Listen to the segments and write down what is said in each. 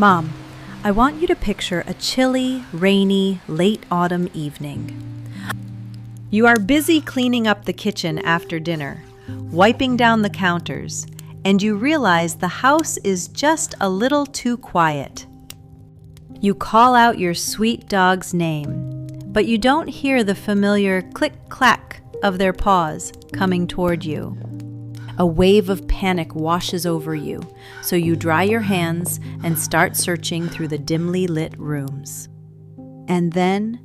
Mom, I want you to picture a chilly, rainy, late autumn evening. You are busy cleaning up the kitchen after dinner, wiping down the counters, and you realize the house is just a little too quiet. You call out your sweet dog's name, but you don't hear the familiar click-clack of their paws coming toward you. A wave of panic washes over you, so you dry your hands and start searching through the dimly lit rooms. And then,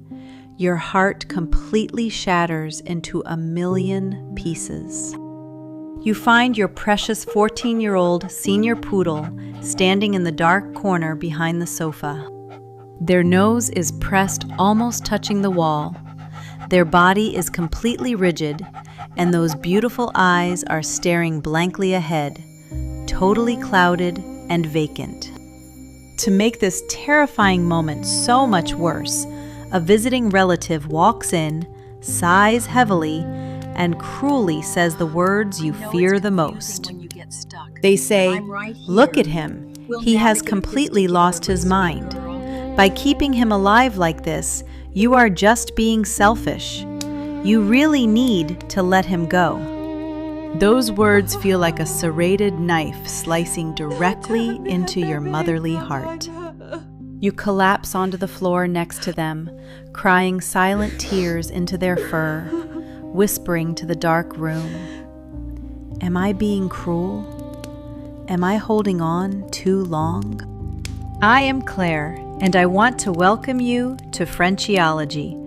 your heart completely shatters into a million pieces. You find your precious 14-year-old senior poodle standing in the dark corner behind the sofa. Their nose is pressed almost touching the wall. Their body is completely rigid, and those beautiful eyes are staring blankly ahead, totally clouded and vacant. To make this terrifying moment so much worse, a visiting relative walks in, sighs heavily, and cruelly says the words you fear the most. They say, "Look at him. He has completely lost his mind. By keeping him alive like this, you are just being selfish. You really need to let him go." Those words feel like a serrated knife slicing directly into your motherly heart. You collapse onto the floor next to them, crying silent tears into their fur, whispering to the dark room, "Am I being cruel? Am I holding on too long?" I am Claire, and I want to welcome you to Frenchiology,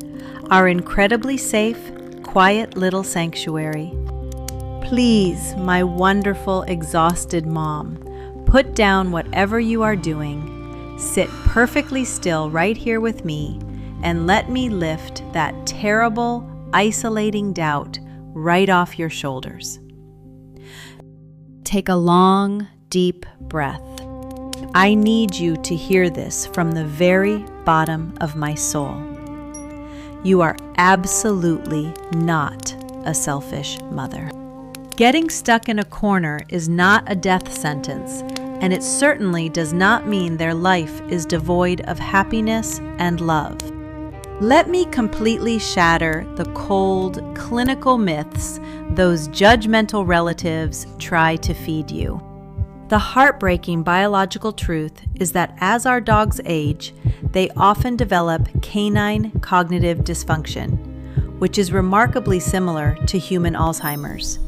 our incredibly safe, quiet little sanctuary. Please, my wonderful, exhausted mom, put down whatever you are doing, sit perfectly still right here with me, and let me lift that terrible, isolating doubt right off your shoulders. Take a long, deep breath. I need you to hear this from the very bottom of my soul. You are absolutely not a selfish mother. Getting stuck in a corner is not a death sentence, and it certainly does not mean their life is devoid of happiness and love. Let me completely shatter the cold, clinical myths those judgmental relatives try to feed you. The heartbreaking biological truth is that as our dogs age, they often develop canine cognitive dysfunction, which is remarkably similar to human Alzheimer's.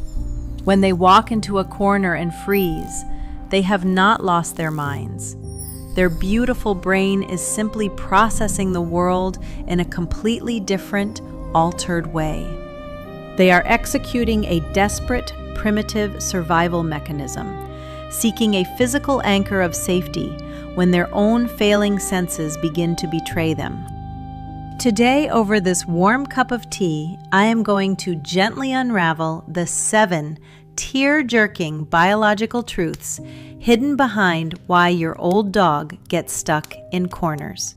When they walk into a corner and freeze, they have not lost their minds. Their beautiful brain is simply processing the world in a completely different, altered way. They are executing a desperate, primitive survival mechanism, seeking a physical anchor of safety when their own failing senses begin to betray them. Today, over this warm cup of tea, I am going to gently unravel the 7 tear-jerking biological truths hidden behind why your old dog gets stuck in corners.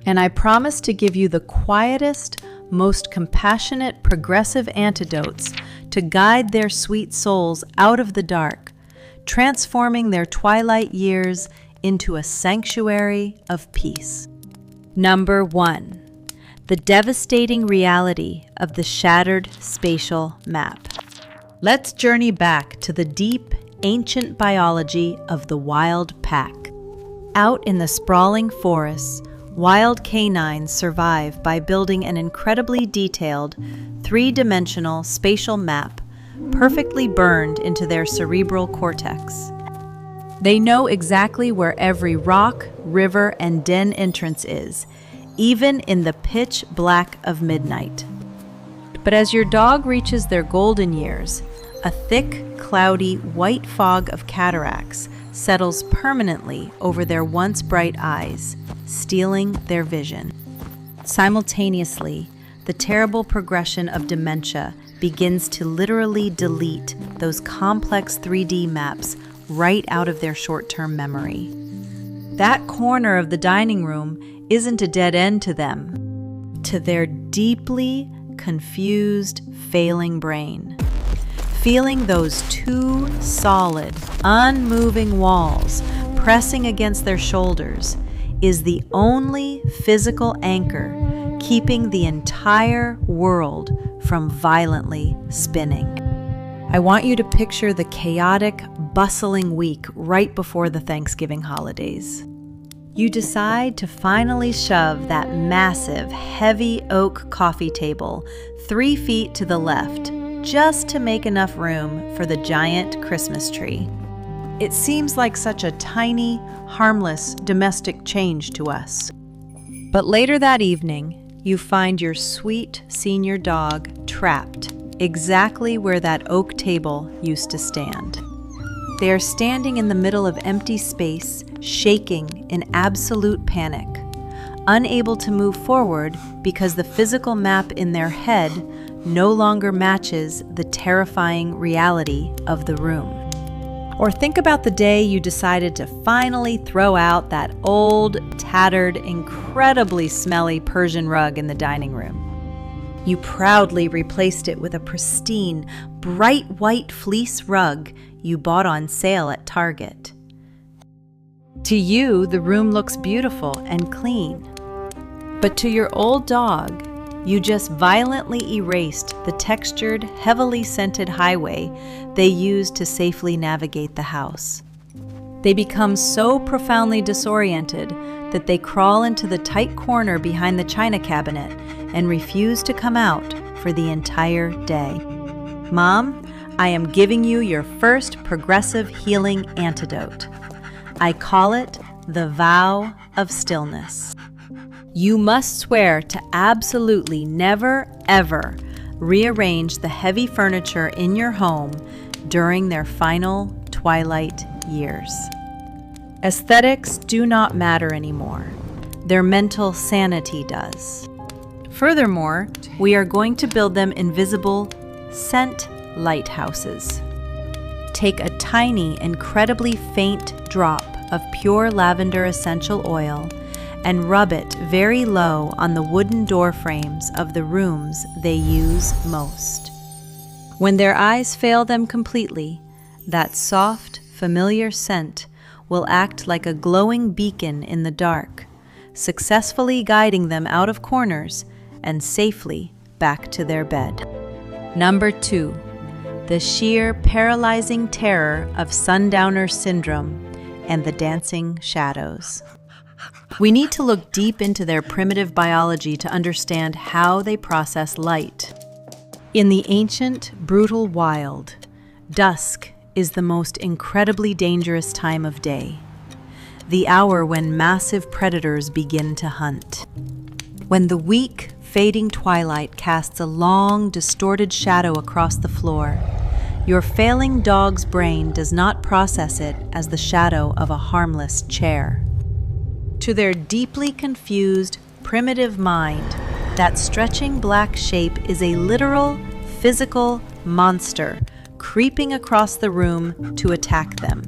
And I promise to give you the quietest, most compassionate, progressive antidotes to guide their sweet souls out of the dark, transforming their twilight years into a sanctuary of peace. Number 1. The devastating reality of the shattered spatial map. Let's journey back to the deep, ancient biology of the wild pack. Out in the sprawling forests, wild canines survive by building an incredibly detailed, 3-dimensional spatial map perfectly burned into their cerebral cortex. They know exactly where every rock, river, and den entrance is, even in the pitch black of midnight. But as your dog reaches their golden years, a thick, cloudy, white fog of cataracts settles permanently over their once bright eyes, stealing their vision. Simultaneously, the terrible progression of dementia begins to literally delete those complex 3D maps right out of their short-term memory. That corner of the dining room isn't a dead end to them, to their deeply confused, failing brain. Feeling those 2 solid, unmoving walls pressing against their shoulders, is the only physical anchor keeping the entire world from violently spinning. I want you to picture the chaotic, bustling week right before the Thanksgiving holidays. You decide to finally shove that massive, heavy oak coffee table 3 feet to the left, just to make enough room for the giant Christmas tree. It seems like such a tiny, harmless domestic change to us. But later that evening, you find your sweet senior dog trapped exactly where that oak table used to stand. They are standing in the middle of empty space, shaking in absolute panic, unable to move forward because the physical map in their head no longer matches the terrifying reality of the room. Or think about the day you decided to finally throw out that old, tattered, incredibly smelly Persian rug in the dining room. You proudly replaced it with a pristine, bright white fleece rug you bought on sale at Target. To you, the room looks beautiful and clean. But to your old dog, you just violently erased the textured, heavily scented highway they used to safely navigate the house. They become so profoundly disoriented that they crawl into the tight corner behind the china cabinet and refuse to come out for the entire day. Mom, I am giving you your first progressive healing antidote. I call it the vow of stillness. You must swear to absolutely never, ever rearrange the heavy furniture in your home during their final twilight years. Aesthetics do not matter anymore. Their mental sanity does. Furthermore, we are going to build them invisible scent lighthouses. Take a tiny, incredibly faint drop of pure lavender essential oil and rub it very low on the wooden door frames of the rooms they use most. When their eyes fail them completely, that soft, familiar scent will act like a glowing beacon in the dark, successfully guiding them out of corners and safely back to their bed. Number 2, the sheer paralyzing terror of sundowner syndrome and the dancing shadows. We need to look deep into their primitive biology to understand how they process light. In the ancient, brutal wild, dusk is the most incredibly dangerous time of day, the hour when massive predators begin to hunt. When the weak, fading twilight casts a long, distorted shadow across the floor, your failing dog's brain does not process it as the shadow of a harmless chair. To their deeply confused, primitive mind, that stretching black shape is a literal, physical monster creeping across the room to attack them.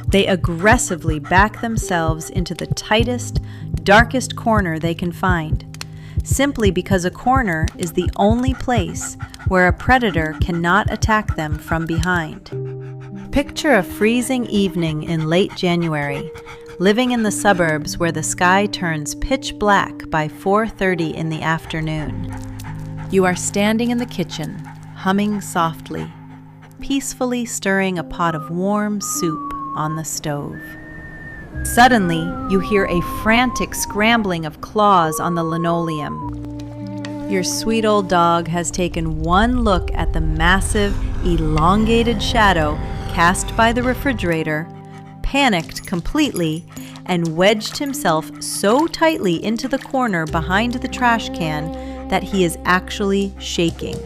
They aggressively back themselves into the tightest, darkest corner they can find, simply because a corner is the only place where a predator cannot attack them from behind. Picture a freezing evening in late January, living in the suburbs where the sky turns pitch black by 4:30 in the afternoon. You are standing in the kitchen, humming softly, peacefully stirring a pot of warm soup on the stove. Suddenly, you hear a frantic scrambling of claws on the linoleum. Your sweet old dog has taken one look at the massive, elongated shadow cast by the refrigerator, panicked completely, and wedged himself so tightly into the corner behind the trash can that he is actually shaking.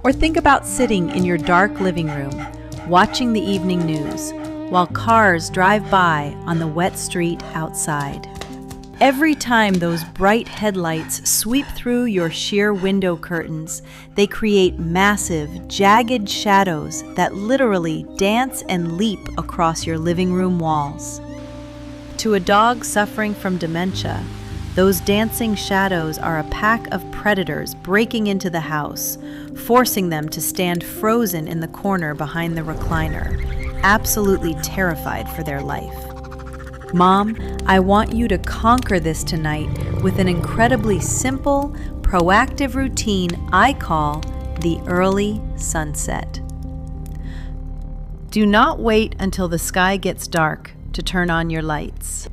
Or think about sitting in your dark living room, watching the evening news, while cars drive by on the wet street outside. Every time those bright headlights sweep through your sheer window curtains, they create massive, jagged shadows that literally dance and leap across your living room walls. To a dog suffering from dementia, those dancing shadows are a pack of predators breaking into the house, forcing them to stand frozen in the corner behind the recliner, absolutely terrified for their life. Mom, I want you to conquer this tonight with an incredibly simple, proactive routine I call the early sunset. Do not wait until the sky gets dark to turn on your lights.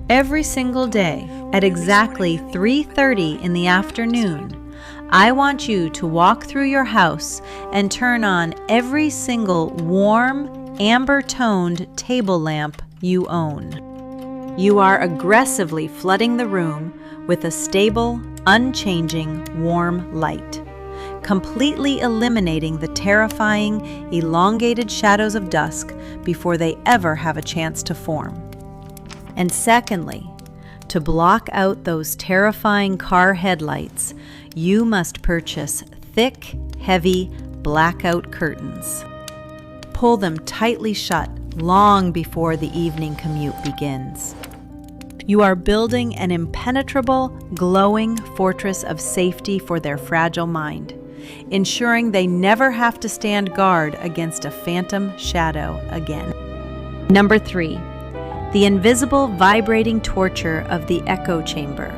Every single day at exactly 3:30 in the afternoon, I want you to walk through your house and turn on every single warm, amber-toned table lamp you own. You are aggressively flooding the room with a stable, unchanging, warm light, completely eliminating the terrifying, elongated shadows of dusk before they ever have a chance to form. And secondly, to block out those terrifying car headlights, you must purchase thick, heavy, blackout curtains. Pull them tightly shut long before the evening commute begins. You are building an impenetrable, glowing fortress of safety for their fragile mind, ensuring they never have to stand guard against a phantom shadow again. Number 3, the invisible vibrating torture of the echo chamber.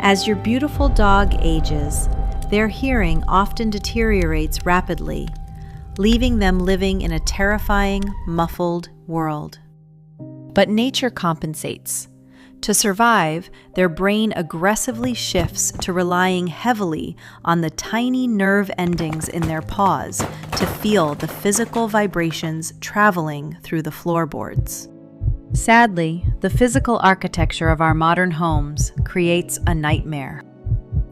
As your beautiful dog ages, their hearing often deteriorates rapidly, leaving them living in a terrifying, muffled world. But nature compensates. To survive, their brain aggressively shifts to relying heavily on the tiny nerve endings in their paws to feel the physical vibrations traveling through the floorboards. Sadly, the physical architecture of our modern homes creates a nightmare.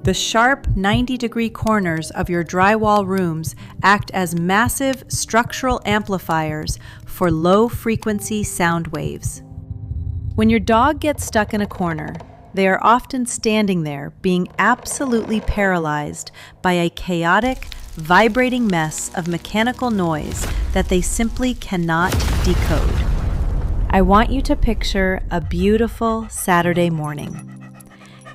The sharp 90-degree corners of your drywall rooms act as massive structural amplifiers for low-frequency sound waves. When your dog gets stuck in a corner, they are often standing there being absolutely paralyzed by a chaotic, vibrating mess of mechanical noise that they simply cannot decode. I want you to picture a beautiful Saturday morning.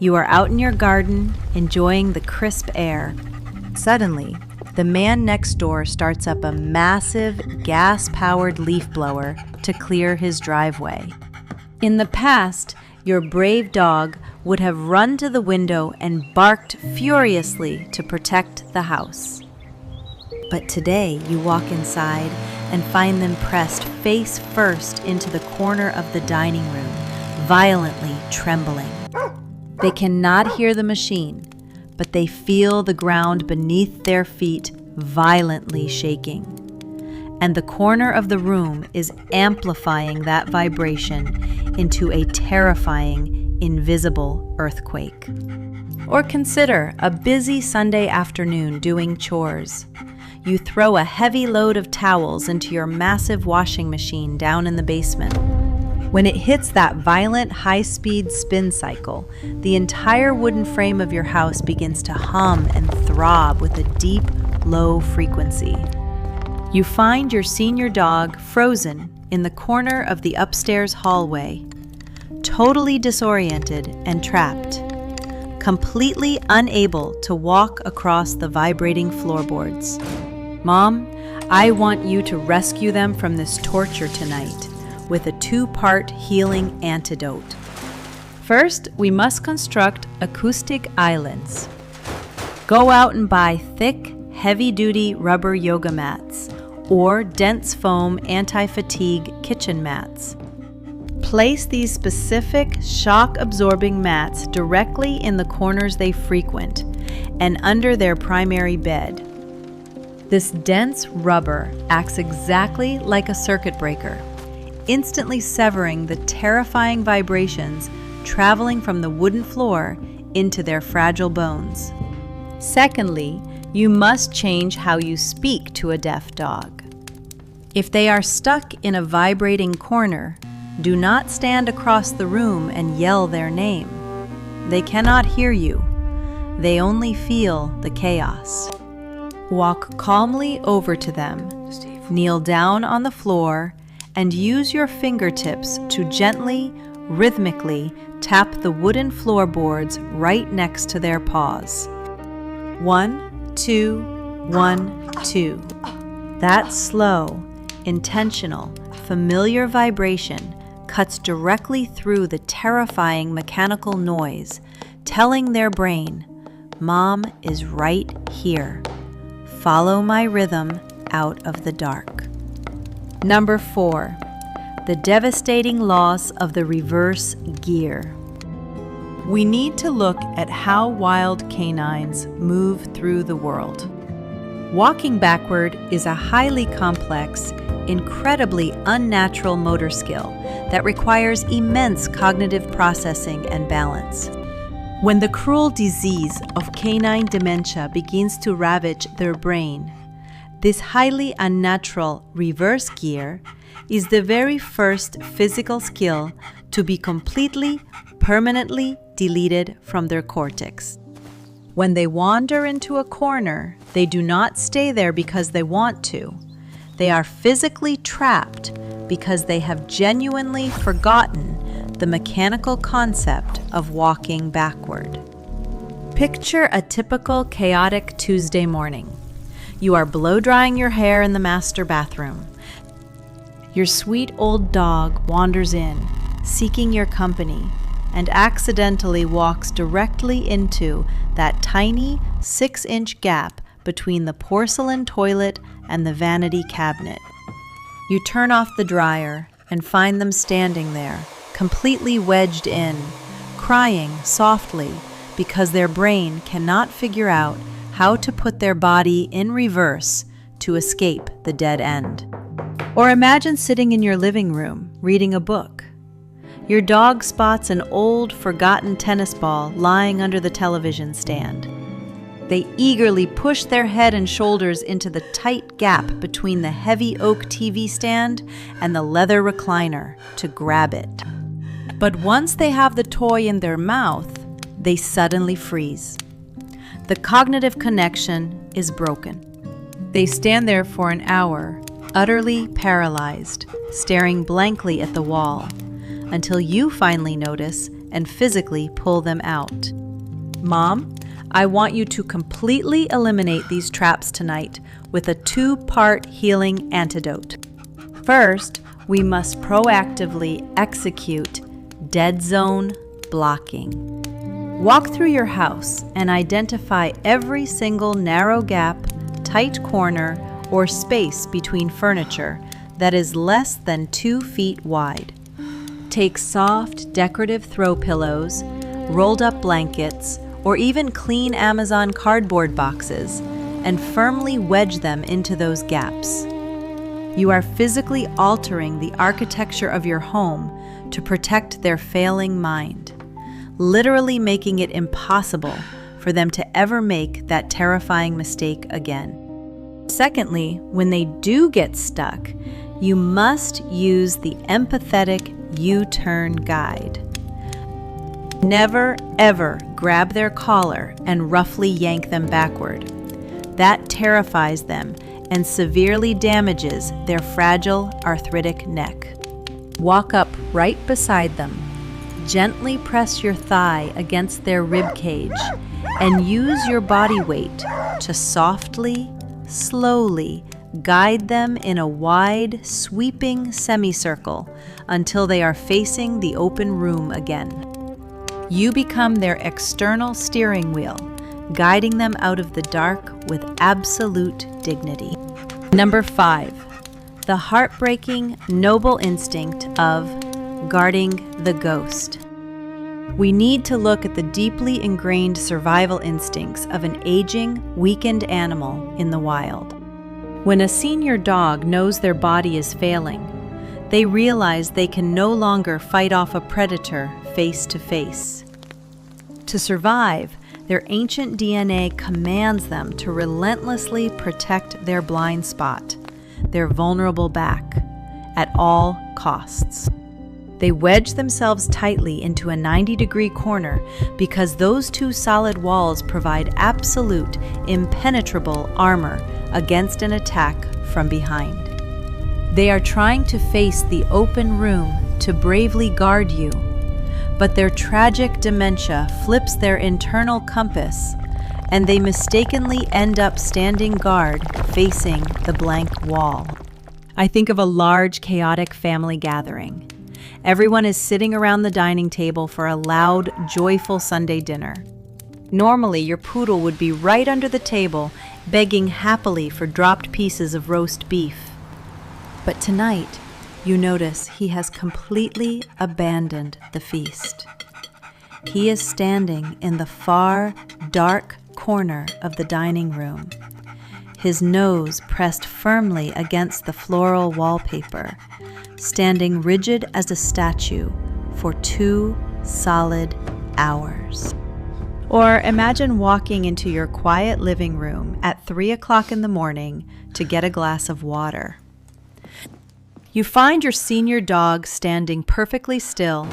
You are out in your garden, enjoying the crisp air. Suddenly, the man next door starts up a massive gas-powered leaf blower to clear his driveway. In the past, your brave dog would have run to the window and barked furiously to protect the house. But today, you walk inside and find them pressed face first into the corner of the dining room, violently trembling. They cannot hear the machine, but they feel the ground beneath their feet violently shaking. And the corner of the room is amplifying that vibration into a terrifying, invisible earthquake. Or consider a busy Sunday afternoon doing chores. You throw a heavy load of towels into your massive washing machine down in the basement. When it hits that violent, high-speed spin cycle, the entire wooden frame of your house begins to hum and throb with a deep, low frequency. You find your senior dog frozen in the corner of the upstairs hallway, totally disoriented and trapped, completely unable to walk across the vibrating floorboards. Mom, I want you to rescue them from this torture tonight with a 2-part healing antidote. First, we must construct acoustic islands. Go out and buy thick, heavy-duty rubber yoga mats or dense foam anti-fatigue kitchen mats. Place these specific shock-absorbing mats directly in the corners they frequent and under their primary bed. This dense rubber acts exactly like a circuit breaker, instantly severing the terrifying vibrations traveling from the wooden floor into their fragile bones. Secondly, you must change how you speak to a deaf dog. If they are stuck in a vibrating corner, do not stand across the room and yell their name. They cannot hear you. They only feel the chaos. Walk calmly over to them, kneel down on the floor, and use your fingertips to gently, rhythmically tap the wooden floorboards right next to their paws. 1, 2, 1, 2. That slow, intentional, familiar vibration cuts directly through the terrifying mechanical noise, telling their brain, "Mom is right here. Follow my rhythm out of the dark." Number 4, the devastating loss of the reverse gear. We need to look at how wild canines move through the world. Walking backward is a highly complex, incredibly unnatural motor skill that requires immense cognitive processing and balance. When the cruel disease of canine dementia begins to ravage their brain, this highly unnatural reverse gear is the very first physical skill to be completely, permanently deleted from their cortex. When they wander into a corner, they do not stay there because they want to. They are physically trapped because they have genuinely forgotten the mechanical concept of walking backward. Picture a typical chaotic Tuesday morning. You are blow-drying your hair in the master bathroom. Your sweet old dog wanders in, seeking your company, and accidentally walks directly into that tiny 6-inch gap between the porcelain toilet and the vanity cabinet. You turn off the dryer and find them standing there, completely wedged in, crying softly because their brain cannot figure out how to put their body in reverse to escape the dead end. Or imagine sitting in your living room reading a book. Your dog spots an old, forgotten tennis ball lying under the television stand. They eagerly push their head and shoulders into the tight gap between the heavy oak TV stand and the leather recliner to grab it. But once they have the toy in their mouth, they suddenly freeze. The cognitive connection is broken. They stand there for an hour, utterly paralyzed, staring blankly at the wall, until you finally notice and physically pull them out. "Mom, I want you to completely eliminate these traps tonight with a 2-part healing antidote. First, we must proactively execute dead zone blocking. Walk through your house and identify every single narrow gap, tight corner, or space between furniture that is less than 2 feet wide. Take soft, decorative throw pillows, rolled up blankets, or even clean Amazon cardboard boxes, and firmly wedge them into those gaps. You are physically altering the architecture of your home to protect their failing mind, literally making it impossible for them to ever make that terrifying mistake again. Secondly, when they do get stuck, you must use the empathetic U-turn guide. Never, ever grab their collar and roughly yank them backward. That terrifies them and severely damages their fragile arthritic neck. Walk up right beside them. Gently press your thigh against their rib cage and use your body weight to softly, slowly guide them in a wide, sweeping semicircle until they are facing the open room again. You become their external steering wheel, guiding them out of the dark with absolute dignity. Number 5, the heartbreaking, noble instinct of guarding the ghost. We need to look at the deeply ingrained survival instincts of an aging, weakened animal in the wild. When a senior dog knows their body is failing, they realize they can no longer fight off a predator face to face. To survive, their ancient DNA commands them to relentlessly protect their blind spot, their vulnerable back, at all costs. They wedge themselves tightly into a 90-degree corner because those 2 solid walls provide absolute, impenetrable armor against an attack from behind. They are trying to face the open room to bravely guard you, but their tragic dementia flips their internal compass, and they mistakenly end up standing guard facing the blank wall. I think of a large, chaotic family gathering. Everyone is sitting around the dining table for a loud, joyful Sunday dinner. Normally, your poodle would be right under the table, begging happily for dropped pieces of roast beef. But tonight, you notice he has completely abandoned the feast. He is standing in the far, dark corner of the dining room, his nose pressed firmly against the floral wallpaper, standing rigid as a statue for 2 solid hours. Or imagine walking into your quiet living room at 3 o'clock in the morning to get a glass of water. You find your senior dog standing perfectly still,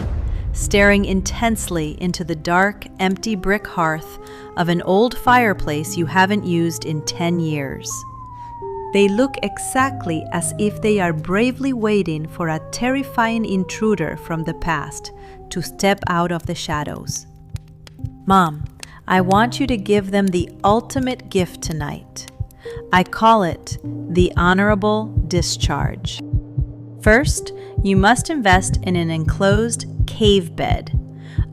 staring intensely into the dark, empty brick hearth of an old fireplace you haven't used in 10 years. They look exactly as if they are bravely waiting for a terrifying intruder from the past to step out of the shadows. Mom, I want you to give them the ultimate gift tonight. I call it the honorable discharge. First, you must invest in an enclosed cave bed,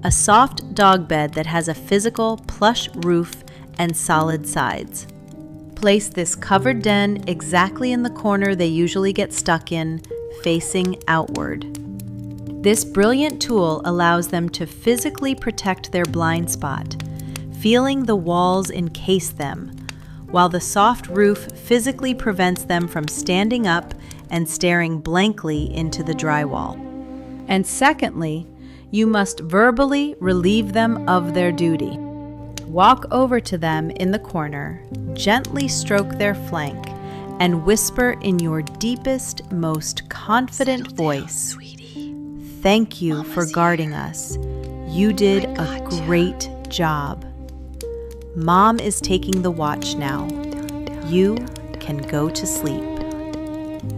a soft dog bed that has a physical plush roof and solid sides. Place this covered den exactly in the corner they usually get stuck in, facing outward. This brilliant tool allows them to physically protect their blind spot, feeling the walls encase them, while the soft roof physically prevents them from standing up and staring blankly into the drywall. And secondly, you must verbally relieve them of their duty. Walk over to them in the corner, gently stroke their flank, and whisper in your deepest, most confident voice, "Thank you for guarding us. You did a great job. Mom is taking the watch now. You can go to sleep."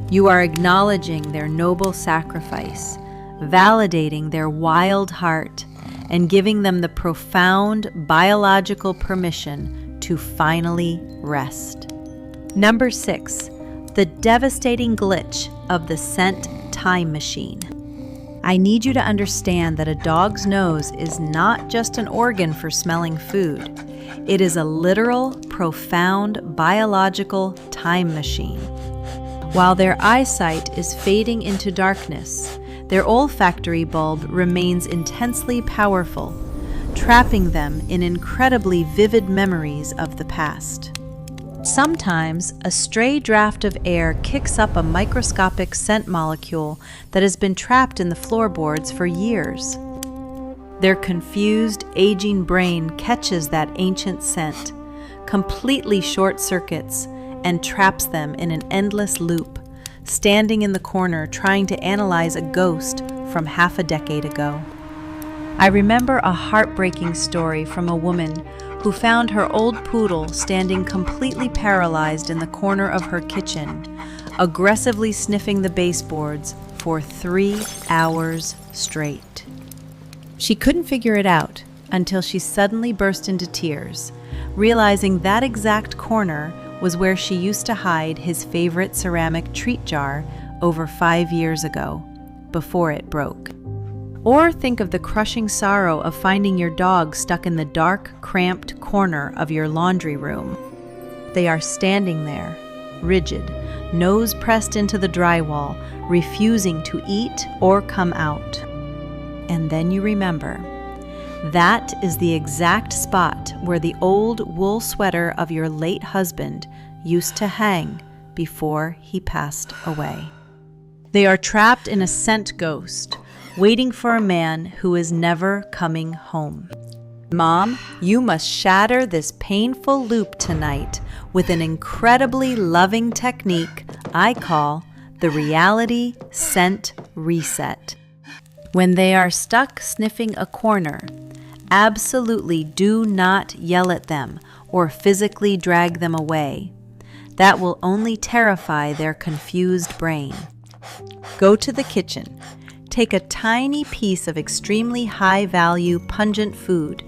You are acknowledging their noble sacrifice, validating their wild heart, and giving them the profound biological permission to finally rest. Number 6, the devastating glitch of the scent time machine. I need you to understand that a dog's nose is not just an organ for smelling food. It is a literal, profound biological time machine. While their eyesight is fading into darkness, their olfactory bulb remains intensely powerful, trapping them in incredibly vivid memories of the past. Sometimes, a stray draft of air kicks up a microscopic scent molecule that has been trapped in the floorboards for years. Their confused, aging brain catches that ancient scent, completely short-circuits, and traps them in an endless loop, standing in the corner trying to analyze a ghost from half a decade ago. I remember a heartbreaking story from a woman who found her old poodle standing completely paralyzed in the corner of her kitchen, aggressively sniffing the baseboards for 3 hours straight. She couldn't figure it out until she suddenly burst into tears, realizing that exact corner was where she used to hide his favorite ceramic treat jar over 5 years ago, before it broke. Or think of the crushing sorrow of finding your dog stuck in the dark, cramped corner of your laundry room. They are standing there, rigid, nose pressed into the drywall, refusing to eat or come out. And then you remember, that is the exact spot where the old wool sweater of your late husband used to hang before he passed away. They are trapped in a scent ghost, waiting for a man who is never coming home. Mom, you must shatter this painful loop tonight with an incredibly loving technique I call the reality scent reset. When they are stuck sniffing a corner, absolutely do not yell at them or physically drag them away. That will only terrify their confused brain. Go to the kitchen. Take a tiny piece of extremely high-value, pungent food,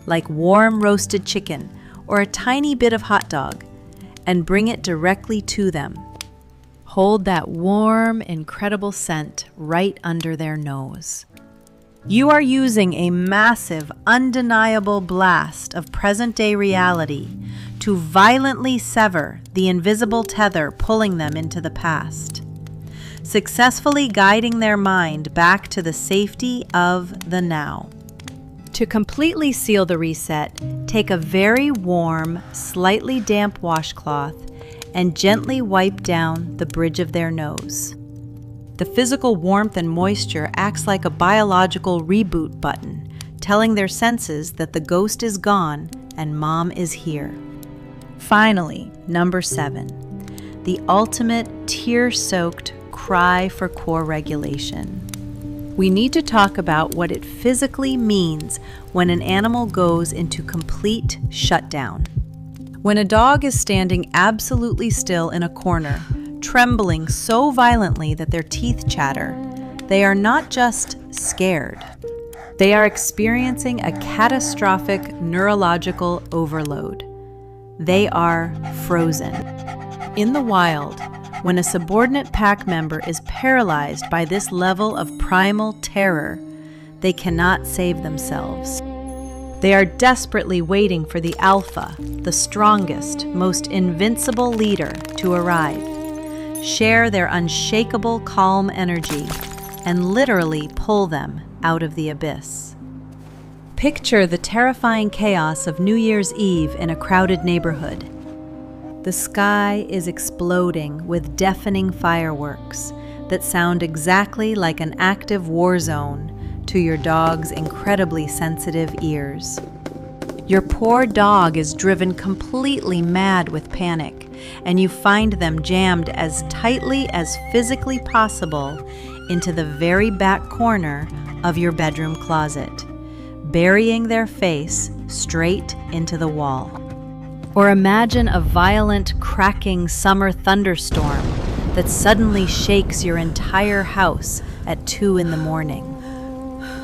like warm roasted chicken or a tiny bit of hot dog, and bring it directly to them. hold that warm, incredible scent right under their nose. You are using a massive, undeniable blast of present-day reality to violently sever the invisible tether pulling them into the past, successfully guiding their mind back to the safety of the now. To completely seal the reset, take a very warm, slightly damp washcloth and gently wipe down the bridge of their nose. The physical warmth and moisture acts like a biological reboot button, telling their senses that the ghost is gone and mom is here. Finally, number 7, the ultimate tear-soaked cry for core regulation. We need to talk about what it physically means when an animal goes into complete shutdown. When a dog is standing absolutely still in a corner, trembling so violently that their teeth chatter, they are not just scared. They are experiencing a catastrophic neurological overload. They are frozen. In the wild, when a subordinate pack member is paralyzed by this level of primal terror, they cannot save themselves. They are desperately waiting for the alpha, the strongest, most invincible leader to arrive, share their unshakable calm energy, and literally pull them out of the abyss. Picture the terrifying chaos of New Year's Eve in a crowded neighborhood. The sky is exploding with deafening fireworks that sound exactly like an active war zone to your dog's incredibly sensitive ears. Your poor dog is driven completely mad with panic, and you find them jammed as tightly as physically possible into the very back corner of your bedroom closet, burying their face straight into the wall. Or imagine a violent, cracking summer thunderstorm that suddenly shakes your entire house at 2 a.m.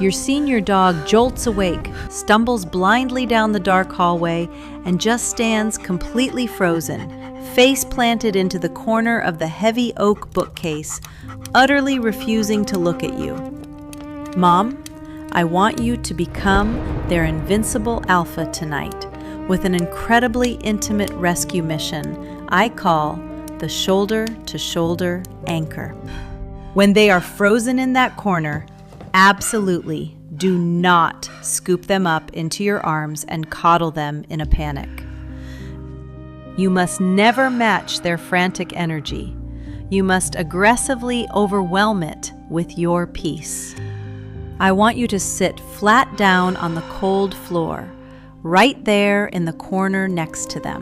Your senior dog jolts awake, stumbles blindly down the dark hallway, and just stands completely frozen, face planted into the corner of the heavy oak bookcase, utterly refusing to look at you. Mom, I want you to become their invincible alpha tonight with an incredibly intimate rescue mission I call the shoulder-to-shoulder anchor. When they are frozen in that corner, absolutely do not scoop them up into your arms and coddle them in a panic. You must never match their frantic energy. You must aggressively overwhelm it with your peace. I want you to sit flat down on the cold floor, right there in the corner next to them.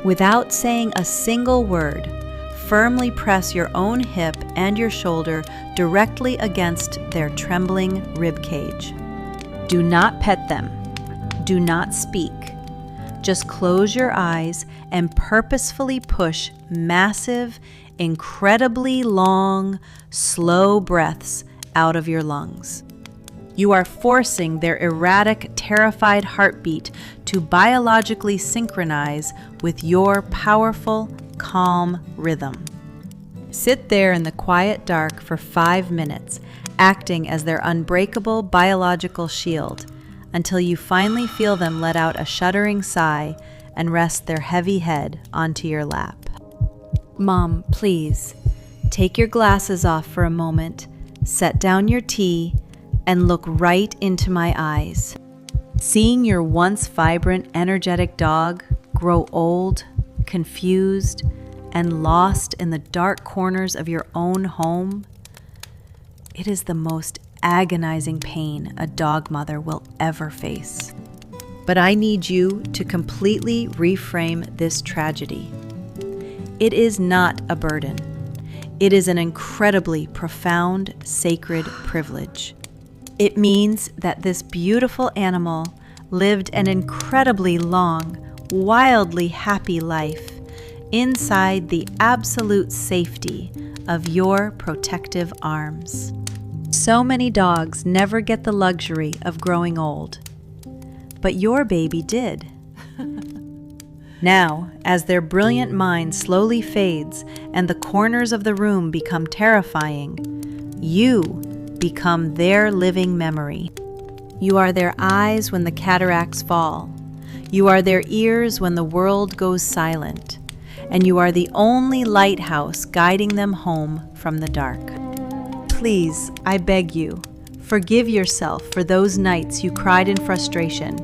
Without saying a single word, firmly press your own hip and your shoulder directly against their trembling rib cage. Do not pet them. Do not speak. Just close your eyes and purposefully push massive, incredibly long, slow breaths out of your lungs. You are forcing their erratic, terrified heartbeat to biologically synchronize with your powerful, calm rhythm. Sit there in the quiet dark for 5 minutes, acting as their unbreakable biological shield, until you finally feel them let out a shuddering sigh and rest their heavy head onto your lap. Mom, please, take your glasses off for a moment, set down your tea, and look right into my eyes. Seeing your once vibrant, energetic dog grow old, confused, and lost in the dark corners of your own home, it is the most agonizing pain a dog mother will ever face. But I need you to completely reframe this tragedy. It is not a burden. It is an incredibly profound, sacred privilege. It means that this beautiful animal lived an incredibly long, wildly happy life inside the absolute safety of your protective arms. So many dogs never get the luxury of growing old, but your baby did. Now, as their brilliant mind slowly fades and the corners of the room become terrifying, you become their living memory. You are their eyes when the cataracts fall. You are their ears when the world goes silent. And you are the only lighthouse guiding them home from the dark. Please, I beg you, forgive yourself for those nights you cried in frustration,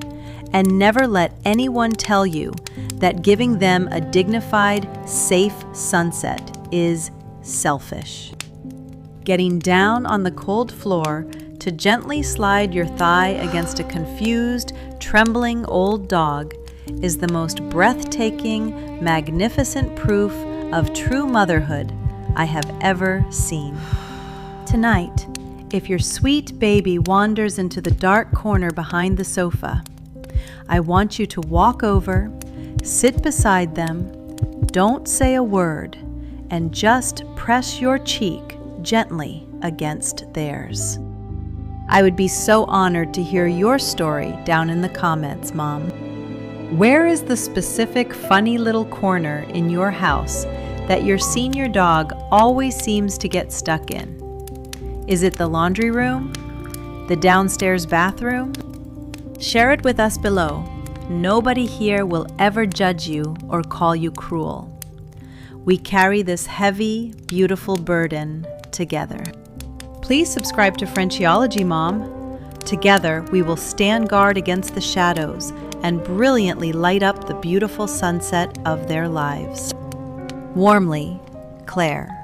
and never let anyone tell you that giving them a dignified, safe sunset is selfish. Getting down on the cold floor to gently slide your thigh against a confused, trembling old dog is the most breathtaking, magnificent proof of true motherhood I have ever seen. Tonight, if your sweet baby wanders into the dark corner behind the sofa, I want you to walk over, sit beside them, don't say a word, and just press your cheek gently against theirs. I would be so honored to hear your story down in the comments, Mom. Where is the specific funny little corner in your house that your senior dog always seems to get stuck in? Is it the laundry room? The downstairs bathroom? Share it with us below. Nobody here will ever judge you or call you cruel. We carry this heavy, beautiful burden together. Please subscribe to Frenchiology, Mom. Together, we will stand guard against the shadows and brilliantly light up the beautiful sunset of their lives. Warmly, Claire.